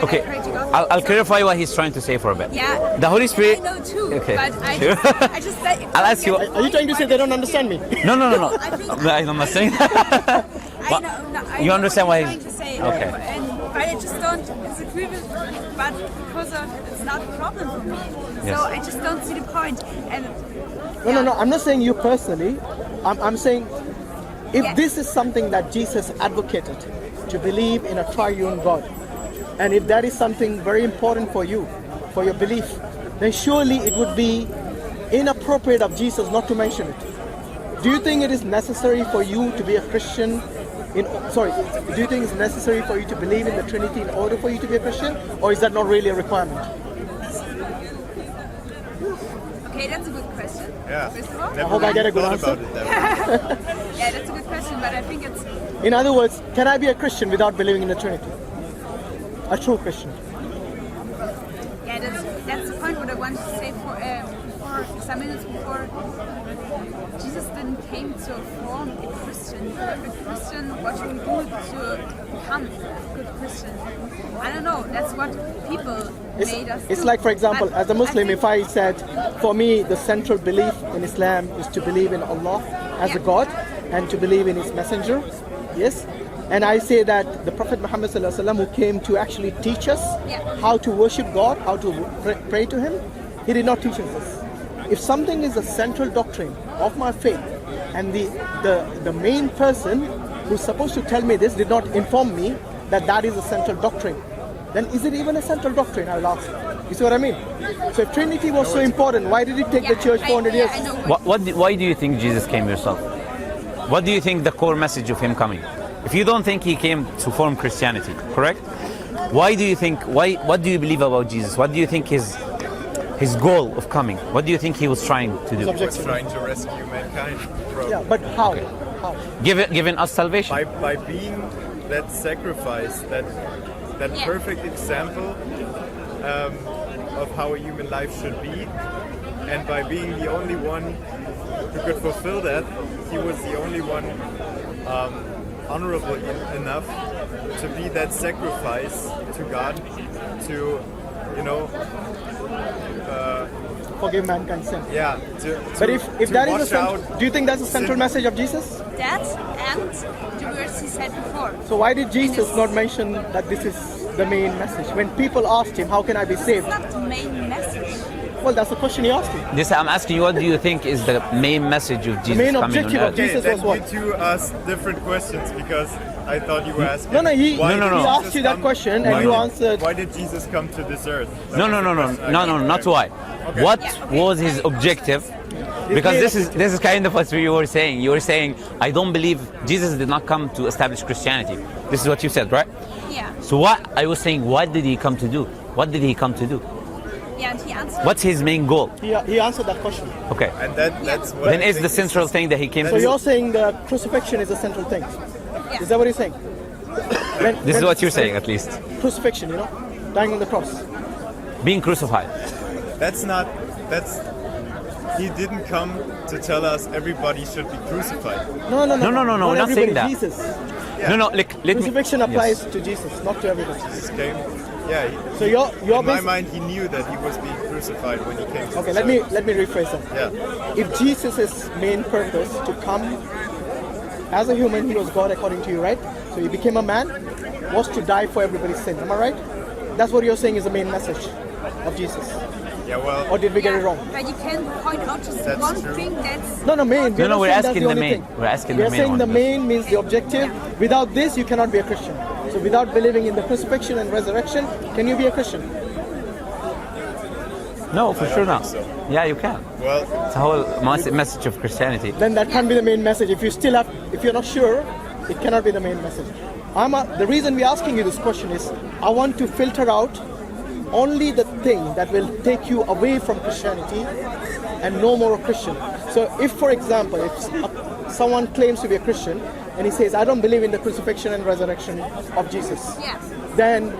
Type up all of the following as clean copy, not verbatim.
Okay, I'll clarify what he's trying to say for a bit. Yeah. The Holy Spirit. I know too. Okay. But I just I'll ask you. Are you trying to say they don't understand me? No. I'm not saying that. But you understand why? Trying to say, Okay. But I just don't disagree with. But because of it's not a problem for me. Yes. So I just don't see the point. And No. I'm not saying you personally. I'm saying if Yeah. this is something that Jesus advocated, to believe in a triune God, and if that is something very important for you, for your belief, then surely it would be inappropriate of Jesus not to mention it. Do you think it is necessary for you to be a Christian? Do you think it's necessary for you to believe in the Trinity in order for you to be a Christian, or is that not really a requirement? okay, that's a good question. Yeah. First of all. Never I hope I get a good thought answer. about it that way. Yeah, that's a good question. But I think it's In other words, can I be a Christian without believing in the Trinity? A true Christian. yeah, that's the point what I wanted to say for some minutes before. Jesus didn't came to form a Christian. A Christian, what should we do to become a good Christian? I don't know. That's what people made us It's do. like, for example, But as a Muslim, I if I said, for me, the central belief in Islam is to believe in Allah as a God and to believe in His messenger, yes? And I say that the Prophet Muhammad ﷺ, who came to actually teach us how to worship God, how to pray to Him, he did not teach us this. If something is a central doctrine of my faith, and the main person who's supposed to tell me this did not inform me that that is a central doctrine, then is it even a central doctrine, I'll ask. You see what I mean? So if Trinity was so important, why did it take the church 400 years? I know Why do you think Jesus came yourself? What do you think the core message of him coming? If you don't think he came to form Christianity, correct? What do you believe about Jesus? What do you think his goal of coming? What do you think he was trying to do? Was trying to rescue mankind from Yeah, but how? Okay. How? Giving us salvation. by being that sacrifice, that perfect example of how a human life should be, and by being the only one who could fulfill that, he was the only one honorable enough to be that sacrifice to God, to Forgive mankind's sin. yeah. But if to that is a wash central, out do you think that's a central sin. message of Jesus? that and the words he said before. So why did Jesus not mention that this is the main message? When people asked him, how can I be saved? It's not the main message. Well, that's the question he asked him. I'm asking you, what do you think is the main message of Jesus main coming on objective of earth? Jesus then was what? you two asked different questions because I thought you were asking. No, he why did No. Jesus asked you that come- question and why you did- answered. Why did Jesus come to this earth? That No, was the question. not why. Okay. What was his objective? Because this is kind of what you were saying. You were saying, I don't believe Jesus did not come to establish Christianity. This is what you said, right? Yeah. So what I was saying, what did he come to do? What did he come to do? Yeah, and he answered. What's his main goal? He answered that question. Okay. And that's what Then I is think the central is- thing that he came So to do. you're saying the crucifixion is a central thing. Yeah. Is that what you're saying? This is what you're saying, at least. Crucifixion, dying on the cross. Being crucified. He didn't come to tell us everybody should be crucified. No, No, we're not everybody, saying that. Jesus. Yeah. No, let me... Crucifixion applies Yes. to Jesus, not to everybody. Jesus came. Yeah. So you're in my basi- mind, he knew that he was being crucified when he came to Okay, the let me rephrase that. Yeah. If Jesus' main purpose to come as a human, he was God according to you, right? So he became a man, was to die for everybody's sin. Am I right? That's what you're saying is the main message of Jesus. Yeah. Well. Or did we get it wrong? But you can point out just That's one true. thing that's... No, main. No, not we're saying that's asking the the only main. thing. We're asking We the are main saying one. the main means the objective. Without this, you cannot be a Christian. So without believing in the crucifixion and resurrection, can you be a Christian? No, for sure not. so. Yeah, you can. Well. It's the whole message of Christianity. Then that can't be the main message. If you're not sure, it cannot be the main message. The reason we're asking you this question is, I want to filter out only the thing that will take you away from Christianity and no more a Christian. So if, for example, if someone claims to be a Christian and he says, I don't believe in the crucifixion and resurrection of Jesus, Yeah. then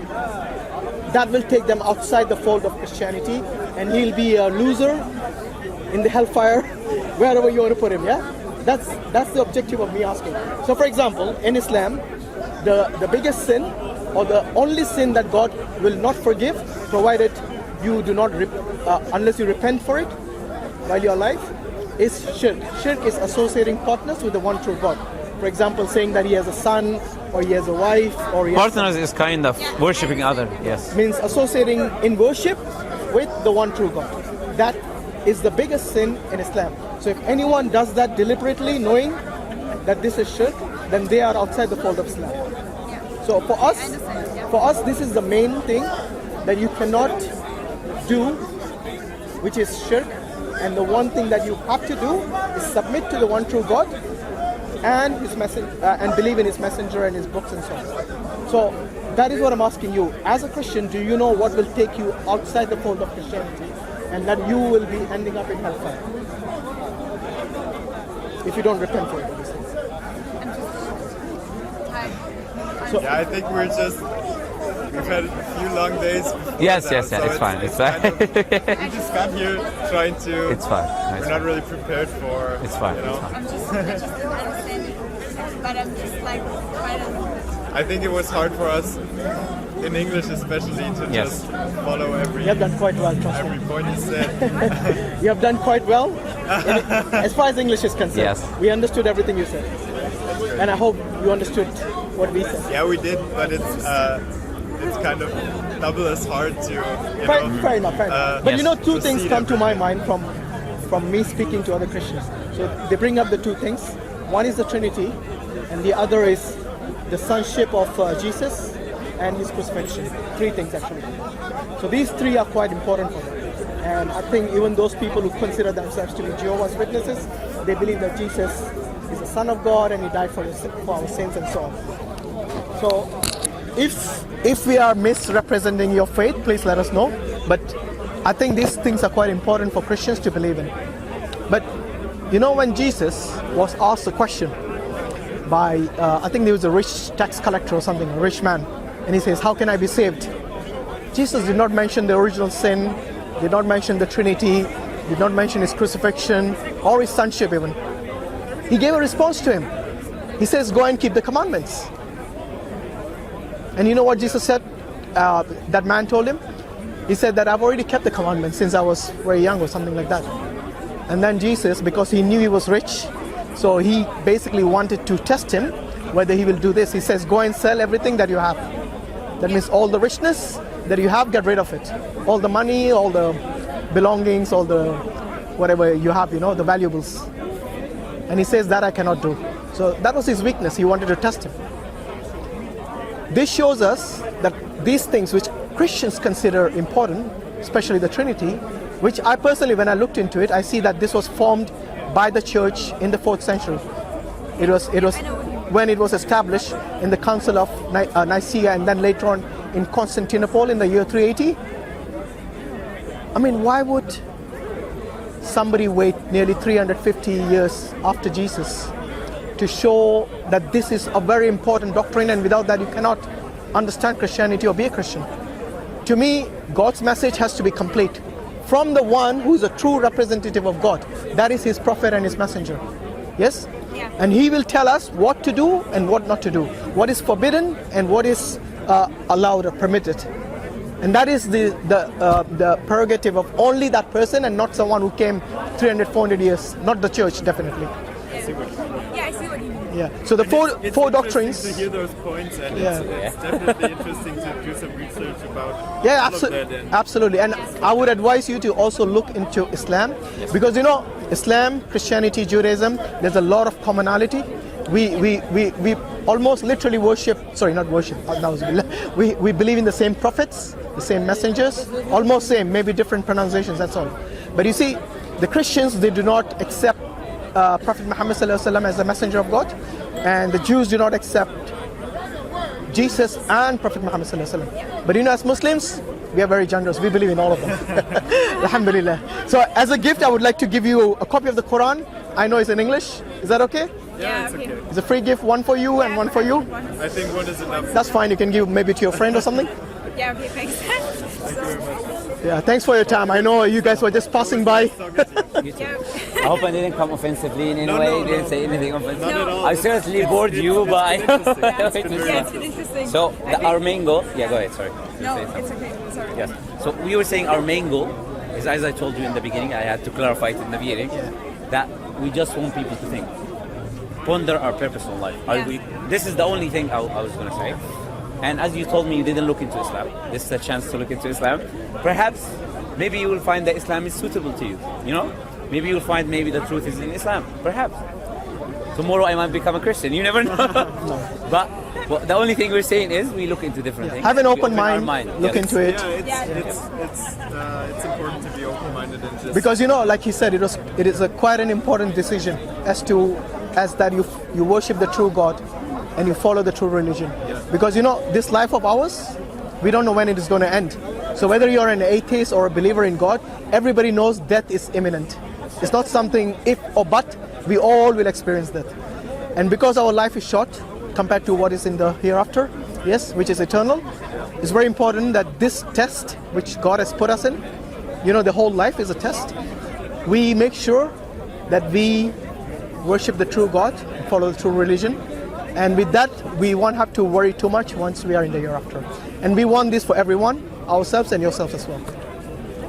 that will take them outside the fold of Christianity and he'll be a loser in the hellfire, wherever you want to put him, yeah? That's the objective of me asking. So for example, in Islam, the biggest sin or the only sin that God will not forgive, provided you do not, unless you repent for it while you're alive, is shirk. Shirk is associating partners with the one true God. For example, saying that he has a son, or he has a wife, or he has Partners is kind of worshipping other. Yes. means associating in worship with the one true God. That is the biggest sin in Islam. So if anyone does that deliberately, knowing that this is shirk, then they are outside the fold of Islam. So for us, this is the main thing that you cannot do, which is shirk. And the one thing that you have to do is submit to the one true God and his and believe in his messenger and his books and so on. So that is what I'm asking you. As a Christian, do you know what will take you outside the fold of Christianity and that you will be ending up in hellfire if you don't repent for it, obviously? So yeah, I think we've had a few long days. Yes, now, it's so fine. It's fine. we just got here trying to. It's fine. We're not really prepared for. It's fine. You know? I just don't understand it, but I'm just like trying to. I think it was hard for us in English, especially, to Yes. just follow every. You have done quite well, trust me. Every point you said. You have done quite well. As far as English is concerned, Yes. we understood everything you said. And I hope you understood what we said. Yeah, we did, but it's kind of double as hard to. Fair enough. But Yes. you know, two things proceed come to my every mind from me speaking to other Christians. So they bring up the two things. One is the Trinity, and the other is the sonship of Jesus and his crucifixion. Three things actually. So these three are quite important for them. And I think even those people who consider themselves to be Jehovah's Witnesses, they believe that Jesus is the Son of God and he died for our sins and so on. So if we are misrepresenting your faith, please let us know. But I think these things are quite important for Christians to believe in. But you know, when Jesus was asked a question by, I think there was a rich tax collector or something, a rich man, and he says, how can I be saved? Jesus did not mention the original sin, did not mention the Trinity, did not mention his crucifixion or his sonship even. He gave a response to him. He says, go and keep the commandments. And you know what Jesus said? That man told him? He said that I've already kept the commandments since I was very young or something like that. And then Jesus, because he knew he was rich, so he basically wanted to test him whether he will do this. He says, go and sell everything that you have. That means all the richness that you have, get rid of it. All the money, all the belongings, all the whatever you have, you know, the valuables. And he says that I cannot do. So that was his weakness. He wanted to test him. This shows us that these things which Christians consider important, especially the Trinity, which I personally, when I looked into it, I see that this was formed by the church in the 4th century. It was when it was established in the Council of Nicaea and then later on in Constantinople in the year 380. I mean, why would somebody wait nearly 350 years after Jesus to show that this is a very important doctrine, and without that you cannot understand Christianity or be a Christian? To me, God's message has to be complete from the one who is a true representative of God. That is his prophet and his messenger. Yes? Yeah. And he will tell us what to do and what not to do, what is forbidden and what is allowed or permitted. And that is the prerogative of only that person and not someone who came 300, 400 years, not the church, definitely. Yeah, I see what you mean. Yeah. So the It's four interesting doctrines. to hear those points, and Yeah. it's definitely interesting to do some research about Yeah, all of that. And absolutely. And I would advise you to also look into Islam, because you know, Islam, Christianity, Judaism, there's a lot of commonality. We almost literally worship, sorry, not worship, we believe in the same prophets, the same messengers, almost same, maybe different pronunciations, that's all. But you see, the Christians, they do not accept Prophet Muhammad as the messenger of God, and the Jews do not accept Jesus and Prophet Muhammad. But you know, as Muslims, we are very generous. We believe in all of them. Alhamdulillah. So as a gift, I would like to give you a copy of the Quran. I know it's in English. Is that okay? yeah, it's okay. It's a free gift, one for you and one for you. I think one is enough. That's fine. You can give maybe to your friend or something. Yeah, okay, thanks. Yeah, thanks for your time. I know you guys were just passing by. Yeah. I hope I didn't come offensively in any way. no, Didn't say anything offensive. Not at all. I certainly bored you, but Yeah, it's been interesting. So I think- our main goal. Yeah, go ahead. Sorry. No, Say something. it's okay. Sorry. Yes. So we were saying our main goal is, as I told you in the beginning, I had to clarify it in the beginning, that we just want people to think, ponder our purpose in life. Are Yeah. we? This is the only thing I was going to say. And as you told me, you didn't look into Islam. This is a chance to look into Islam. Perhaps, maybe you will find that Islam is suitable to you. You know, maybe you'll find maybe the truth is in Islam. Perhaps. Tomorrow I might become a Christian. You never know. But the only thing we're saying is we look into different things. Have an We open our mind, look Yes. into it. It's important to be open-minded and just Because you know, like he said, it is quite an important decision as that you worship the true God and you follow the true religion. Because you know, this life of ours, we don't know when it is going to end. So whether you're an atheist or a believer in God, everybody knows death is imminent. It's not something if or but, we all will experience that. And because our life is short compared to what is in the hereafter, yes, which is eternal, it's very important that this test which God has put us in, you know, the whole life is a test. We make sure that we worship the true God, follow the true religion, and with that we won't have to worry too much once we are in the hereafter. And we want this for everyone, ourselves and yourselves as well.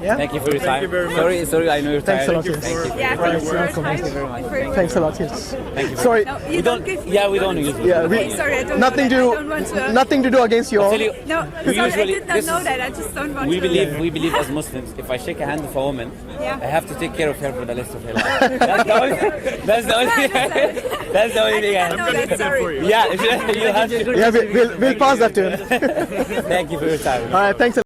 Yeah. Thank you for your time. you very much. Sorry, I know you're Thanks a tired. lot, yes. Thank you. Yeah, Right, thanks for your welcome. time. Thank you very much. For your- Thanks a lot. Yes. Thank you. Sorry, No, We you don't. give. Yeah, we don't use it. yeah, Okay, sorry, I don't nothing know that. I to don't want to. nothing to do against you all. Tell you, No, we sorry, I usually- did not this know is- that. I just don't want We to. believe as Muslims, if I shake a hand of a woman, Yeah. I have to take care of her for the rest of her life. That's the only thing. That's the only I thing. did not know that. Sorry. Yeah, you have to. Yeah, we'll pass that to him. Thank you for your time. All right, thanks a lot.